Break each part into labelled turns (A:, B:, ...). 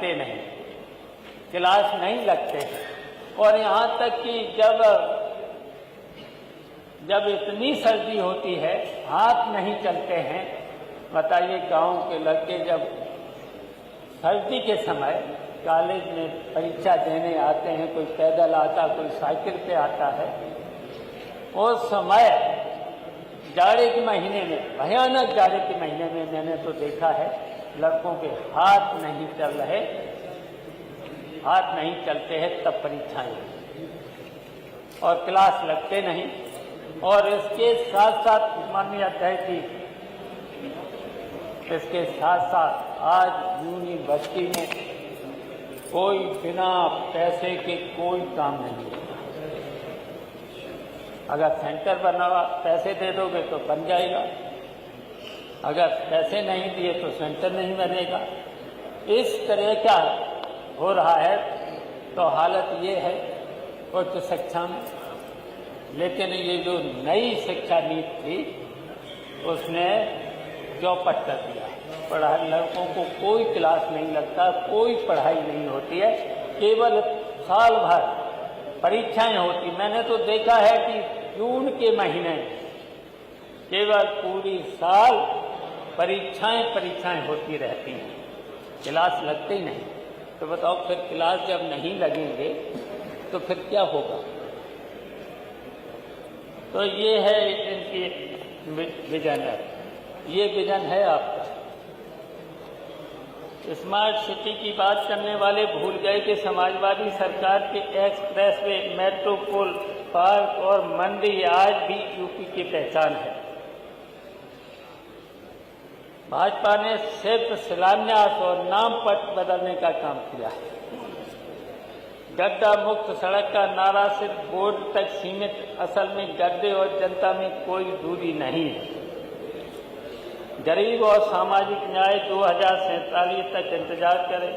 A: लगते नहीं, क्लास नहीं लगते। और यहाँ तक कि जब इतनी सर्दी होती है, हाथ नहीं चलते हैं। बताइए, गांव के लड़के जब सर्दी के समय कॉलेज में परीक्षा देने आते हैं, कोई पैदल आता, कोई साइकिल पे आता है, उस समय जाड़े के महीने में, भयानक जाड़े के महीने में मैंने तो देखा है लड़कों के हाथ नहीं चल रहे, हाथ नहीं चलते हैं, तब परीक्षाएं और क्लास लगते नहीं। और इसके साथ साथ माननीय अध्यक्ष जी, इसके साथ साथ आज यूनिवर्सिटी में कोई बिना पैसे के कोई काम नहीं है। अगर सेंटर बना हुआ, पैसे दे दोगे तो बन जाएगा, अगर पैसे नहीं दिए तो सेंटर नहीं बनेगा। इस तरह का हो रहा है। तो हालत ये है उच्च शिक्षा में। लेकिन ये जो नई शिक्षा नीति थी उसने चौपट कर दिया। पढ़ाई, लड़कों को कोई क्लास नहीं लगता, कोई पढ़ाई नहीं होती है, केवल साल भर परीक्षाएं होती। मैंने तो देखा है कि जून के महीने केवल पूरी साल परीक्षाएं होती रहती हैं, क्लास लगते ही नहीं। तो बताओ, फिर क्लास जब नहीं लगेंगे तो फिर क्या होगा? तो ये है इनकी विजन है, ये विजन है आपका। स्मार्ट सिटी की बात करने वाले भूल गए कि समाजवादी सरकार के एक्सप्रेस वे, मेट्रो पुल, पार्क और मंडी आज भी यूपी की पहचान है। भाजपा ने सिर्फ शिलान्यास और नाम पट बदलने का काम किया है। गड्ढा मुक्त सड़क का नारा सिर्फ बोर्ड तक सीमित, असल में गड्ढे और जनता में कोई दूरी नहीं है। गरीब और सामाजिक न्याय 2047 तक इंतजार करें।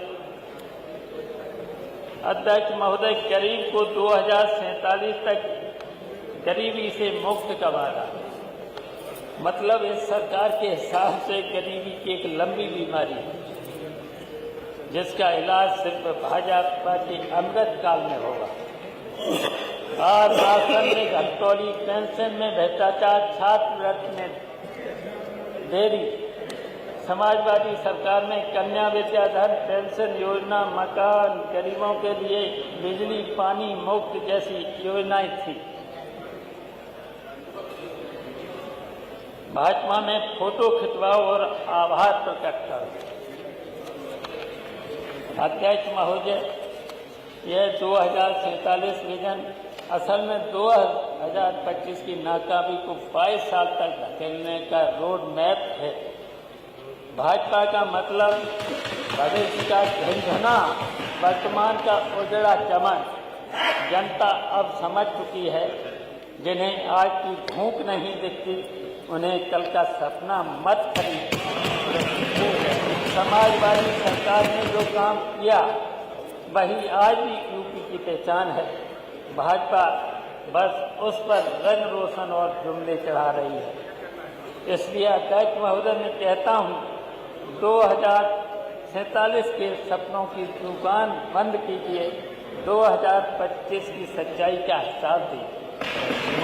A: अध्यक्ष महोदय, गरीब को 2047 तक गरीबी से मुक्त का वादा, मतलब इस सरकार के हिसाब से गरीबी की एक लंबी बीमारी है जिसका इलाज सिर्फ भाजपा के अमृत काल में होगा। आज राशन में घटतौली, पेंशन में भ्रष्टाचार, छात्रवृत्ति में देरी, समाजवादी सरकार में कन्या विद्याधन, पेंशन योजना, मकान, गरीबों के लिए बिजली पानी मुफ्त जैसी योजनाएं थी। भाजपा में फोटो खिंचवाओ और आभार प्रकट करो। अध्यक्ष महोदय, यह 2047 विजन असल में 2025 की नाकामी को 22 साल तक धकेलने का रोड मैप है। भाजपा का मतलब भविष्य का झंझना, वर्तमान का उजड़ा चमन। जनता अब समझ चुकी है, जिन्हें आज की भूख नहीं दिखती उन्हें कल का सपना मत खरीद। समाजवादी सरकार ने जो काम किया वही आज भी यूपी की पहचान है। भाजपा बस उस पर रंग रोशन और जुमले चढ़ा रही है। इसलिए अध्यक्ष महोदय, मैं कहता हूँ 2047 के सपनों की दुकान बंद कीजिए, 2025 की सच्चाई का हिसाब दीजिए।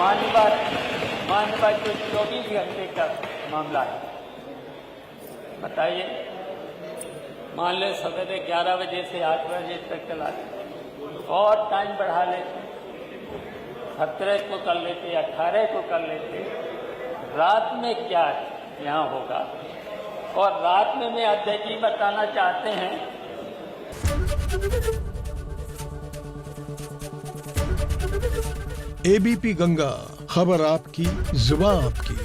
A: मानवा जो 24 घंटे का मामला है, बताइए, मान ले सवेरे 11 बजे से 8 बजे तक चला और टाइम बढ़ा लेते, 17 को कर लेते, 18 को कर लेते, रात में क्या यहाँ होगा? और रात में मैं अध्यक्ष जी बताना चाहते हैं,
B: एबीपी गंगा, खबर आपकी, जुबान आपकी।